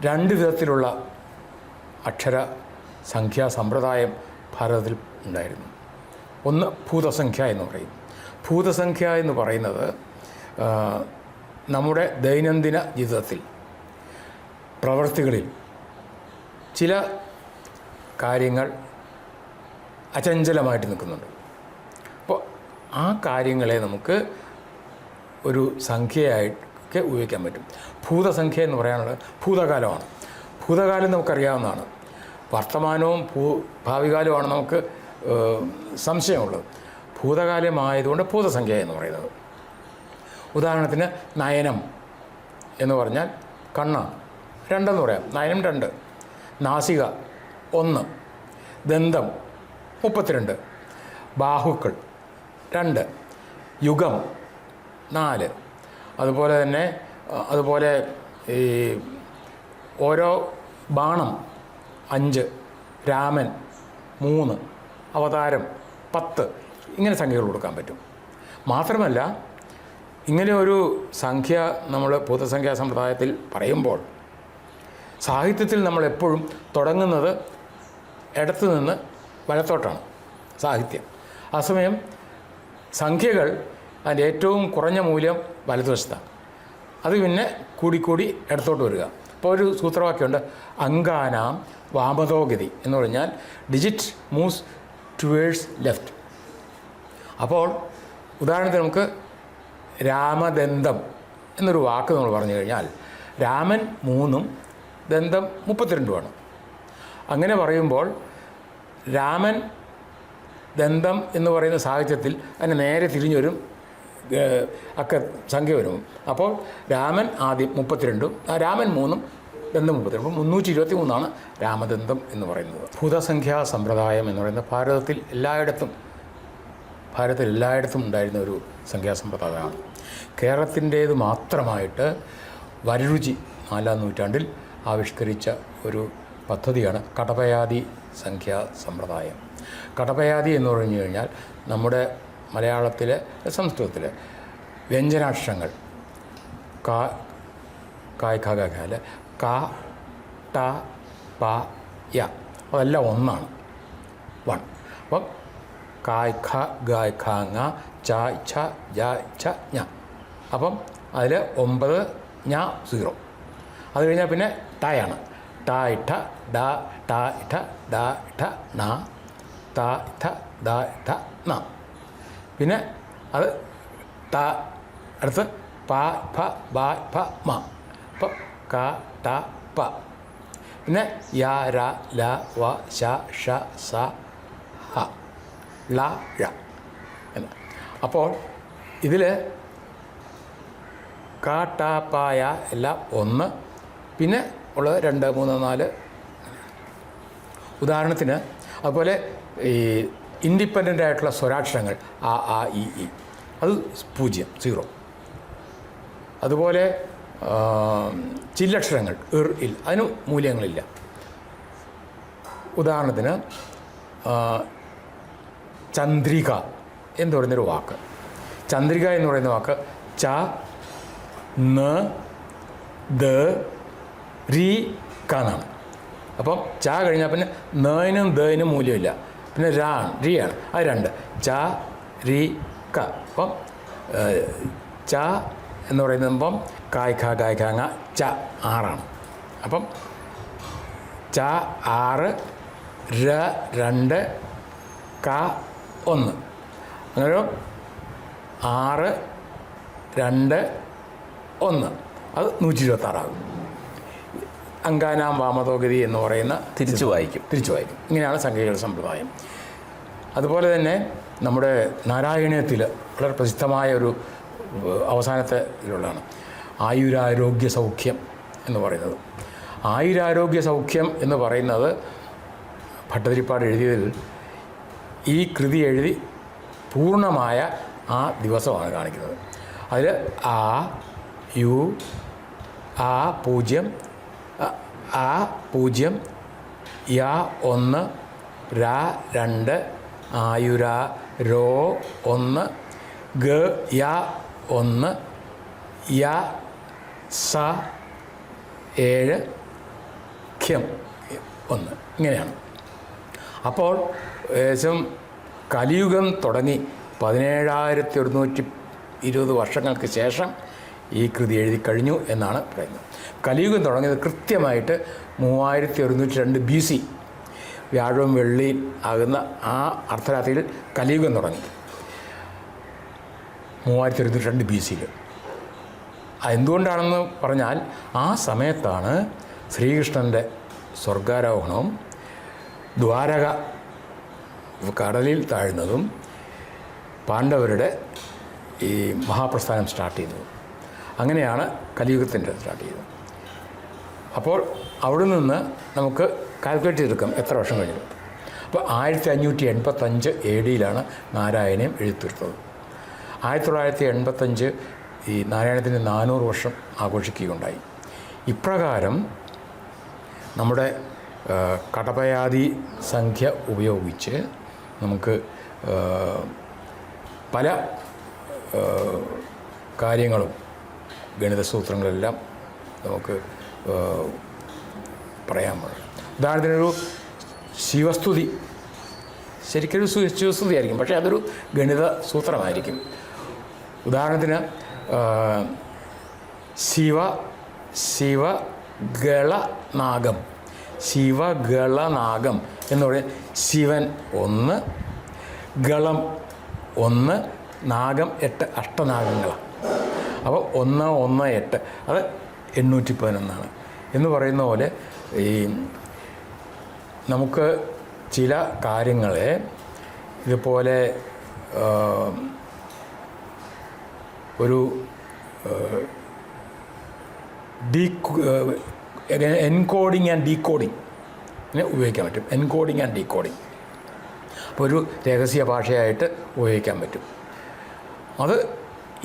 രണ്ട് വിധത്തിലുള്ള അക്ഷര സംഖ്യാ സമ്പ്രദായം ഭാരതത്തിൽ ഉണ്ടായിരുന്നു. ഒന്ന് ഭൂതസംഖ്യ എന്ന് പറയും. ഭൂതസംഖ്യ എന്ന് പറയുന്നത് നമ്മുടെ ദൈനംദിന ജീവിതത്തിൽ പ്രവൃത്തികളിൽ ചില കാര്യങ്ങൾ അചഞ്ചലമായിട്ട് നിൽക്കുന്നുണ്ട്. അപ്പോൾ ആ കാര്യങ്ങളെ നമുക്ക് ഒരു സംഖ്യയായിട്ട് ഉപയോഗിക്കാൻ പറ്റും. ഭൂതസംഖ്യ എന്ന് പറയാനുള്ളത് ഭൂതകാലമാണ്. ഭൂതകാലം നമുക്കറിയാവുന്നതാണ്. വർത്തമാനവും ഭാവികാലവുമാണ് നമുക്ക് സംശയമുള്ളത്. ഭൂതകാലമായതുകൊണ്ട് ഭൂതസംഖ്യ എന്ന് പറയുന്നത്. ഉദാഹരണത്തിന് നയനം എന്ന് പറഞ്ഞാൽ കണ്ണാണ്, രണ്ടെന്ന് പറയാം. നയനം 2, നാസിക 1, ദന്തം 32, ബാഹുക്കൾ 2, യുഗം 4. അതുപോലെ ഈ ഓരോ ബാണം 5, രാമൻ 3, അവതാരം 10, ഇങ്ങനെ സംഖ്യകൾ കൊടുക്കാൻ പറ്റും. മാത്രമല്ല ഇങ്ങനെ ഒരു സംഖ്യ നമ്മൾ ഭൂതസംഖ്യാ സമ്പ്രദായത്തിൽ പറയുമ്പോൾ സാഹിത്യത്തിൽ നമ്മളെപ്പോഴും തുടങ്ങുന്നത് ഇടത്തു നിന്ന് വലത്തോട്ടാണ് സാഹിത്യം. അതേസമയം സംഖ്യകൾ അതിൻ്റെ ഏറ്റവും കുറഞ്ഞ മൂല്യം വലതുവശത്താണ്. അത് പിന്നെ കൂടിക്കൂടി ഇടത്തോട്ട് വരിക. അപ്പോൾ ഒരു സൂത്രവാക്യമുണ്ട്, അങ്കാനാം വാമതോഗതി എന്ന് പറഞ്ഞാൽ ഡിജിറ്റ് മൂവ്സ് ടുവേഴ്സ് ലെഫ്റ്റ്. അപ്പോൾ ഉദാഹരണത്തിന് നമുക്ക് രാമദന്തം എന്നൊരു വാക്ക് നമ്മൾ പറഞ്ഞു കഴിഞ്ഞാൽ രാമൻ 3 ദന്തം 32. അങ്ങനെ പറയുമ്പോൾ രാമൻ ദന്തം എന്ന് പറയുന്ന സാഹിത്യത്തിൽ അതിന് നേരെ തിരിഞ്ഞൊരു സംഖ്യ വരും. അപ്പോൾ രാമൻ ആദ്യം 32, രാമൻ 3, ദന്തം 32. അപ്പോൾ 323 രാമദന്തം എന്ന് പറയുന്നത്. ഭൂതസംഖ്യാ സമ്പ്രദായം എന്ന് പറയുന്നത് ഭാരതത്തിൽ എല്ലായിടത്തും ഉണ്ടായിരുന്ന ഒരു സംഖ്യാസമ്പ്രദായമാണ്. കേരളത്തിൻ്റേത് മാത്രമായിട്ട് വരരുചി 4-ാം നൂറ്റാണ്ടിൽ ആവിഷ്കരിച്ച ഒരു പദ്ധതിയാണ് കടപയാതി സംഖ്യാ സമ്പ്രദായം. കടപയാതി എന്ന് പറഞ്ഞു കഴിഞ്ഞാൽ നമ്മുടെ മലയാളത്തിലെ സംസ്കൃതത്തിലെ വ്യഞ്ജനാക്ഷരങ്ങൾ കായ് ഖ ഗ ഘ ല ക ട പ യ അതെല്ലാം ഒന്നാണ്, 1. അപ്പം കായ് ഖ ഗായ് ഖ ങ ച ഛ ജ ഛ ഞ. അപ്പം അതിൽ 9 ഞ 0. അത് കഴിഞ്ഞാൽ പിന്നെ ടയാണ്. ട ഇട്ട ഡ ട ഇട്ട ഡ ഇട്ട ണ ത ഇട്ട ദ ഇട്ട ന. പിന്നെ അത് ട അടുത്ത് പ ഫ ബ ഫ മ. അപ്പം ക ട പ. പിന്നെ യ ര ല വ ശ ഷ സ ഹ ള ഴ എന്ന്. അപ്പോൾ ഇതിൽ ക ട പ യ എല്ലാം 1, പിന്നെ ഉള്ളത് 2, 3, 4. ഉദാഹരണത്തിന് അതുപോലെ ഈ ഇൻഡിപെൻഡൻ്റ് ആയിട്ടുള്ള സ്വരാക്ഷരങ്ങൾ ആ ആ ഇ ഇ അത് 0, 0. അതുപോലെ ചില്ലക്ഷരങ്ങൾ ഇൽ അതിന് മൂല്യങ്ങളില്ല. ഉദാഹരണത്തിന് ചന്ദ്രിക എന്ന് പറയുന്നൊരു വാക്ക്, ചന്ദ്രിക എന്ന് പറയുന്ന വാക്ക് ച ന ദ രി ക എന്നാണ്. അപ്പം ച കഴിഞ്ഞാൽ പിന്നെ നും ദനും മൂല്യമില്ല, പിന്നെ രി ആണ്, അത് 2 ച രി ക. അപ്പം ച എന്ന് പറയുമ്പം കായ് ഖ ഗായ് ഖ ങ ച 6. അപ്പം ച 6, ര 2, ക 1. അങ്ങനെ 6, 2, 1 അത് 126. അങ്കാനാം വാമതോഗതി എന്ന് പറയുന്ന തിരിച്ചു വായിക്കും. ഇങ്ങനെയാണ് സംഖ്യകളുടെ സമ്പ്രദായം. അതുപോലെ തന്നെ നമ്മുടെ നാരായണീയത്തിൽ വളരെ പ്രസിദ്ധമായ ഒരു അവസാനത്തെ ഇതിലുള്ളതാണ് ആയുരാരോഗ്യ സൗഖ്യം എന്ന് പറയുന്നത്. ആയുരാരോഗ്യ സൗഖ്യം എന്ന് പറയുന്നത് ഭട്ടതിരിപ്പാട് എഴുതിയതിൽ ഈ കൃതി എഴുതി പൂർണ്ണമായ ആ ദിവസമാണ് കാണിക്കുന്നത്. അതിൽ ആ യു ആ 0 ആ 0 യ 1 രാ 2 ആയുരാ രോ 1 ഗ യ 1 യ സ 7 സഖ്യം 1 ഇങ്ങനെയാണ്. അപ്പോൾ ഏകദേശം കലിയുഗം തുടങ്ങി 17,120 വർഷങ്ങൾക്ക് ശേഷം ഈ കൃതി എഴുതി കഴിഞ്ഞു എന്നാണ് പറയുന്നത്. കലിയുഗം തുടങ്ങിയത് കൃത്യമായിട്ട് 3102 BC വ്യാഴവും വെള്ളിയും ആകുന്ന ആ അർദ്ധരാത്രിയിൽ കലിയുഗം തുടങ്ങി 3102 BC. എന്തുകൊണ്ടാണെന്ന് പറഞ്ഞാൽ ആ സമയത്താണ് ശ്രീകൃഷ്ണൻ്റെ സ്വർഗാരോഹണവും ദ്വാരക കടലിൽ താഴുന്നതും പാണ്ഡവരുടെ ഈ മഹാപ്രസ്ഥാനം സ്റ്റാർട്ട് ചെയ്തത്. അങ്ങനെയാണ് കലിയുഗത്തിൻ്റെ സ്റ്റാർട്ട് ചെയ്തത്. അപ്പോൾ അവിടെ നിന്ന് നമുക്ക് കാൽക്കുലേറ്റ് ചെയ്തെടുക്കാം എത്ര വർഷം കഴിഞ്ഞു. അപ്പോൾ 1585 AD നാരായണീയം എഴുതിത്തീർത്തത്. 1985 ഈ നാരായണത്തിൻ്റെ 400 വർഷം ആഘോഷിക്കുകയുണ്ടായി. ഇപ്രകാരം നമ്മുടെ കടപയാതി സംഖ്യ ഉപയോഗിച്ച് നമുക്ക് പല കാര്യങ്ങളും ഗണിതസൂത്രങ്ങളെല്ലാം നമുക്ക് പറയാൻ പാടില്ല. ഉദാഹരണത്തിനൊരു ശിവസ്തുതി ശരിക്കൊരു ശിവസ്തുതി ആയിരിക്കും, പക്ഷേ അതൊരു ഗണിത സൂത്രമായിരിക്കും. ഉദാഹരണത്തിന് ശിവഗളനാഗം എന്ന് പറയുന്നത് ശിവൻ 1, ഗളം 1, നാഗം 8 അഷ്ടനാഗങ്ങളാണ്. അപ്പോൾ 1, 1, 8 അത് 811 എന്ന് പറയുന്ന പോലെ ഈ നമുക്ക് ചില കാര്യങ്ങളെ ഇതുപോലെ ഒരു എൻകോഡിങ് ആൻഡ് ഡീകോഡിങ് ഉപയോഗിക്കാൻ പറ്റും. എൻകോഡിങ് ആൻഡ് ഡീകോഡിങ് അപ്പോൾ ഒരു രഹസ്യ ഭാഷയായിട്ട് ഉപയോഗിക്കാൻ പറ്റും. അത്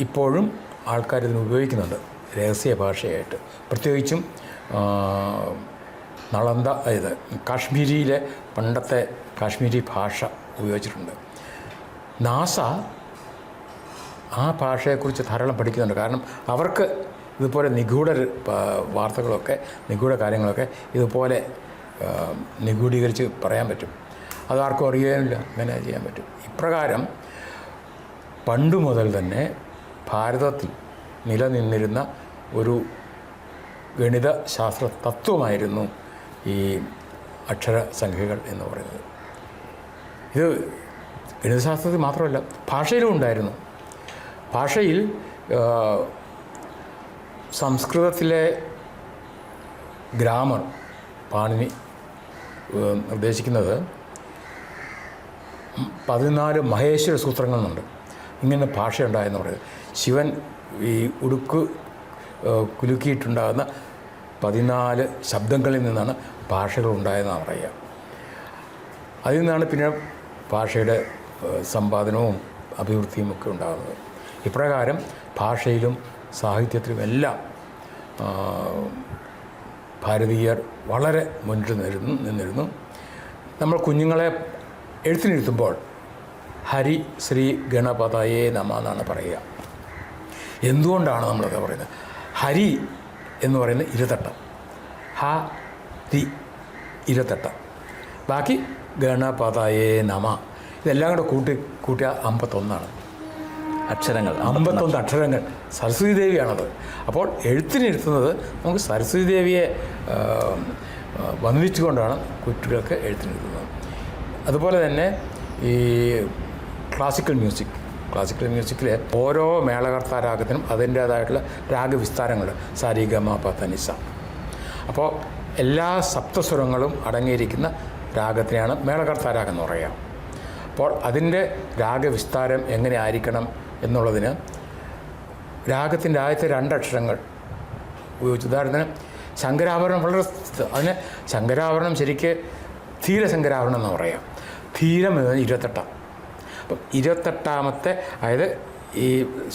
ഇപ്പോഴും ആൾക്കാരിതിന് ഉപയോഗിക്കുന്നുണ്ട് രഹസ്യ ഭാഷയായിട്ട്. പ്രത്യേകിച്ചും നളന്ദ ഇത് കാശ്മീരിയിലെ പണ്ടത്തെ കാശ്മീരി ഭാഷ ഉപയോഗിച്ചിട്ടുണ്ട്. നാസ ആ ഭാഷയെക്കുറിച്ച് ധാരാളം പഠിക്കുന്നുണ്ട്. കാരണം അവർക്ക് ഇതുപോലെ നിഗൂഢ വാർത്തകളൊക്കെ നിഗൂഢ കാര്യങ്ങളൊക്കെ ഇതുപോലെ നിഗൂഢീകരിച്ച് പറയാൻ പറ്റും. അതാർക്കും അറിയാനില്ല, അങ്ങനെ ചെയ്യാൻ പറ്റും. ഇപ്രകാരം പണ്ടു മുതൽ തന്നെ ഭാരതത്തിൽ നിലനിന്നിരുന്ന ഒരു ഗണിത ശാസ്ത്ര തത്വമായിരുന്നു ഈ അക്ഷരസംഖ്യകൾ എന്ന് പറയുന്നത്. ഇത് ഗണിതശാസ്ത്രത്തിൽ മാത്രമല്ല ഭാഷയിലും ഉണ്ടായിരുന്നു. ഭാഷയിൽ സംസ്കൃതത്തിലെ ഗ്രാമർ പാണിനി നിർദ്ദേശിക്കുന്നത് 14 മഹേശ്വര സൂത്രങ്ങളുണ്ട്. ഇങ്ങനെ ഭാഷയുണ്ടായെന്ന് പറയുന്നത്. ശിവൻ ഈ ഉടുക്ക് കുലുക്കിയിട്ടുണ്ടാകുന്ന 14 ശബ്ദങ്ങളിൽ നിന്നാണ് ഭാഷകൾ ഉണ്ടായതെന്നാണ് പറയുക. അതിൽ നിന്നാണ് പിന്നെ ഭാഷയുടെ സമ്പാദനവും അഭിവൃദ്ധിയും ഒക്കെ ഉണ്ടാകുന്നത്. ഇപ്രകാരം ഭാഷയിലും സാഹിത്യത്തിലും എല്ലാം ഭാരതീയർ വളരെ മുന്നിട്ട് നിന്നിരുന്നു. നമ്മൾ കുഞ്ഞുങ്ങളെ എഴുത്തിനിരുത്തുമ്പോൾ ഹരി ശ്രീ ഗണപതയേ നമ എന്നാണ് പറയുക. എന്തുകൊണ്ടാണ് നമ്മളത് പറയുന്നത്? ഹരി എന്ന് പറയുന്നത് 28, ഹ രി 28, ബാക്കി ഗണപതയേ നമ. ഇതെല്ലാം കൂടെ കൂട്ടിയ 51 അക്ഷരങ്ങൾ, 51 അക്ഷരങ്ങൾ. സരസ്വതി ദേവിയാണത്. അപ്പോൾ എഴുത്തിനിരുത്തുന്നത് നമുക്ക് സരസ്വതി ദേവിയെ വന്ദിച്ചുകൊണ്ടാണ് കുട്ടികൾക്ക് എഴുത്തിനിരുത്തുന്നത്. അതുപോലെ തന്നെ ഈ ക്ലാസിക്കൽ മ്യൂസിക്കിൽ ഓരോ മേളകർത്താ രാഗത്തിനും അതിൻ്റേതായിട്ടുള്ള രാഗവിസ്താരങ്ങൾ സാരി ഗമ പ ധ നി സ. അപ്പോൾ എല്ലാ സപ്തസ്വരങ്ങളും അടങ്ങിയിരിക്കുന്ന രാഗത്തിനെയാണ് മേളകർത്താ രാഗം എന്ന് പറയുക. അപ്പോൾ അതിൻ്റെ രാഗവിസ്താരം എങ്ങനെ ആയിരിക്കണം എന്നുള്ളതിന് രാഗത്തിൻ്റെ ആദ്യത്തെ 2 അക്ഷരങ്ങൾ ഉപയോഗിച്ച്, ഉദാഹരണത്തിന് ശങ്കരാഭരണം വളരെ അതിന് ശങ്കരാഭരണം ശരിക്ക് ധീരശങ്കരാഭരണം എന്ന് പറയാം. ധീരം എന്നത് 28. അപ്പം 28ാമത്തെ, അതായത് ഈ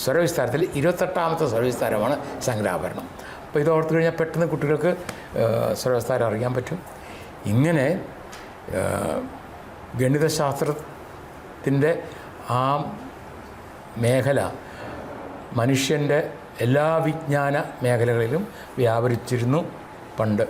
സ്വരവിസ്താരത്തിൽ 28ാമത്തെ സ്വരവിസ്താരമാണ് ശങ്കരാഭരണം. അപ്പോൾ ഇത് ഓർത്ത് കഴിഞ്ഞാൽ പെട്ടെന്ന് കുട്ടികൾക്ക് സ്വരവിസ്താരം അറിയാൻ പറ്റും. ഇങ്ങനെ ഗണിതശാസ്ത്രത്തിൻ്റെ ആ മേഖല മനുഷ്യൻ്റെ എല്ലാ വിജ്ഞാന മേഖലകളിലും വ്യാപരിച്ചിരുന്നു പണ്ട്.